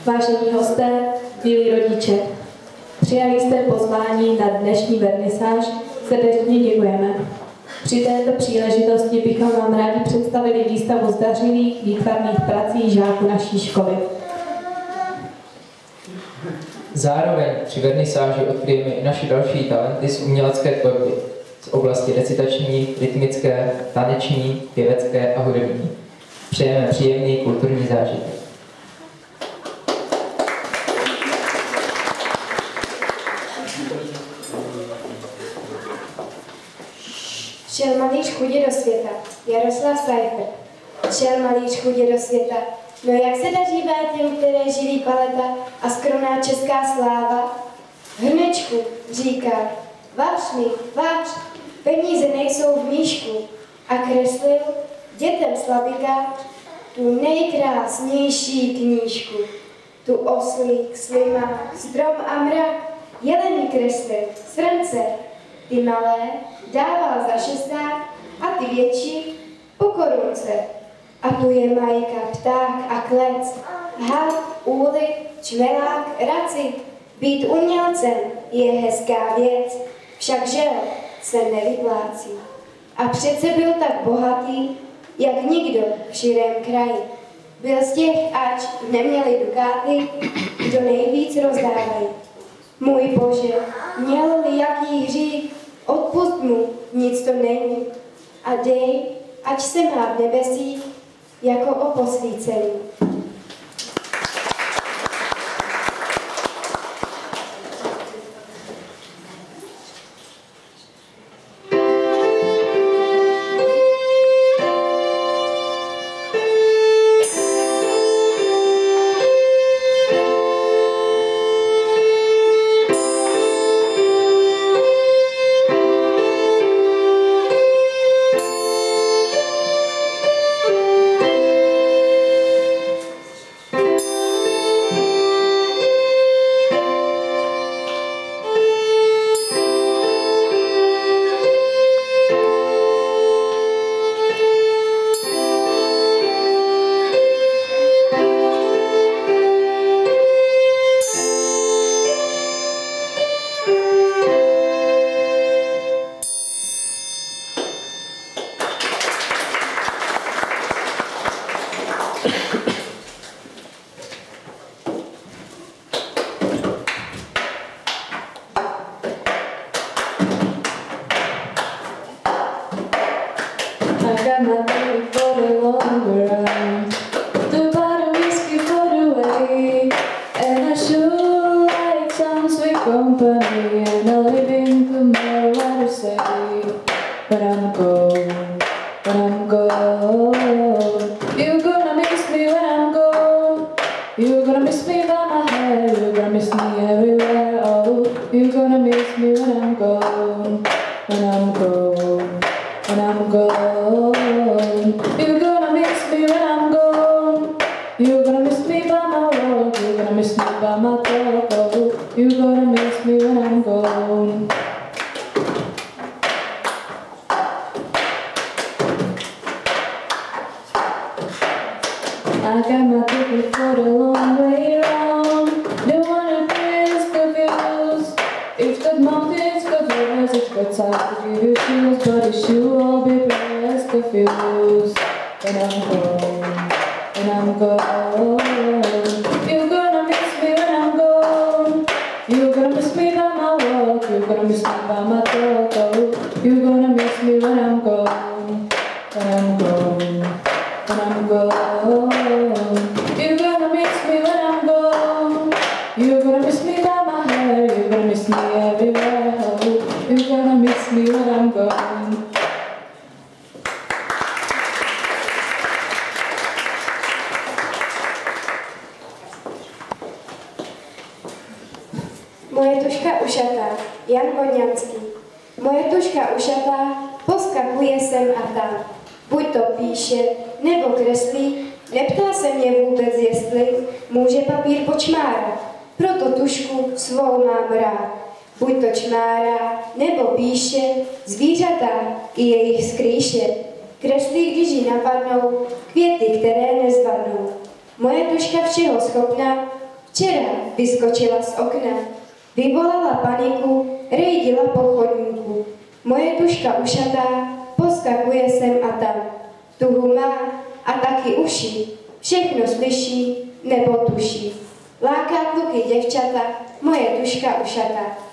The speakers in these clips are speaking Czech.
Vážení hosté, milí rodiče, přijali jste pozvání na dnešní vernisáž, srdečně děkujeme. Při této příležitosti bychom vám rádi představili výstavu zdařilých výtvarných prací žáků naší školy. Zároveň při vernisáži odkryjeme i naše další talenty z umělecké tvorby, z oblasti recitační, rytmické, taneční, pěvecké a hudební. Přejeme příjemný kulturní zážitek. Šel malíř chudě do světa, Jaroslav Seifert. Šel malíř chudě do světa, no jak se daří těm, které živí paleta a skromná česká sláva? Hrnečku, říká, vař mi, vař, peníze nejsou v míšku. A kreslil dětem slabikář tu nejkrásnější knížku. Tu oslík, slimák, strom a mrak, jelení kreslil, srnce, ty malé dával za šesták a ty větší po korunce. A tu je majka, pták a klec, had, úly, čmelák, racit. Být umělcem je hezká věc, však žel se nevyplácí. A přece byl tak bohatý, jak nikdo v širém kraji. Byl z těch, ač neměli dukáty, kdo nejvíc rozdávají. Můj Bože, měl-li jaký hřích, odpust mu, nic to není. A dej, ať se má v nebesích, jako o posvícení. Moje tuška ušatá, Jan Vodňanský. Moje tuška ušatá poskakuje sem a tam. Buď to píše, nebo kreslí, neptá se mě vůbec, jestli může papír počmárat. Proto tušku svou mám rád. Buď to čmárá, nebo píše, zvířata i jejich skrýše. Kreslí, když jí napadnou květy, které nezvadnou. Moje tuška všeho schopná, Včera vyskočila z okna, vyvolala paniku, rejdila po chodníku. Moje tuška ušatá poskakuje sem a tam. Tuhu má a taky uši, všechno slyší nebo tuší. Láká kluky děvčata, moje tuška ušatá.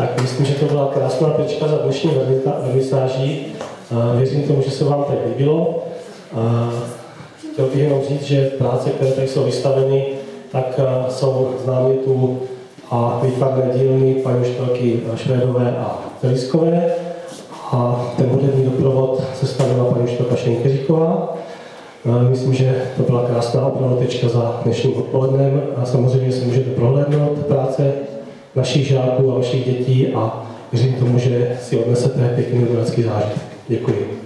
Tak, myslím, že to byla krásná tečka za dnešní vernisáží. Věřím tomu, že se vám tak líbilo. Chtěl bych jenom říct, že práce, které tady jsou vystaveny, tak jsou z námětů a výtvarné dílny paní učitelky Švédové a Teliskové. A ten hudební doprovod sestavila paní učitelka Šenkeříková. Myslím, že to byla krásná opravotečka za dnešním odpolednem a samozřejmě si můžete prohlédnout práce našich žáků a vašich dětí a věřím tomu, že si odnesete pěkný umělecký zážitek. Děkuji.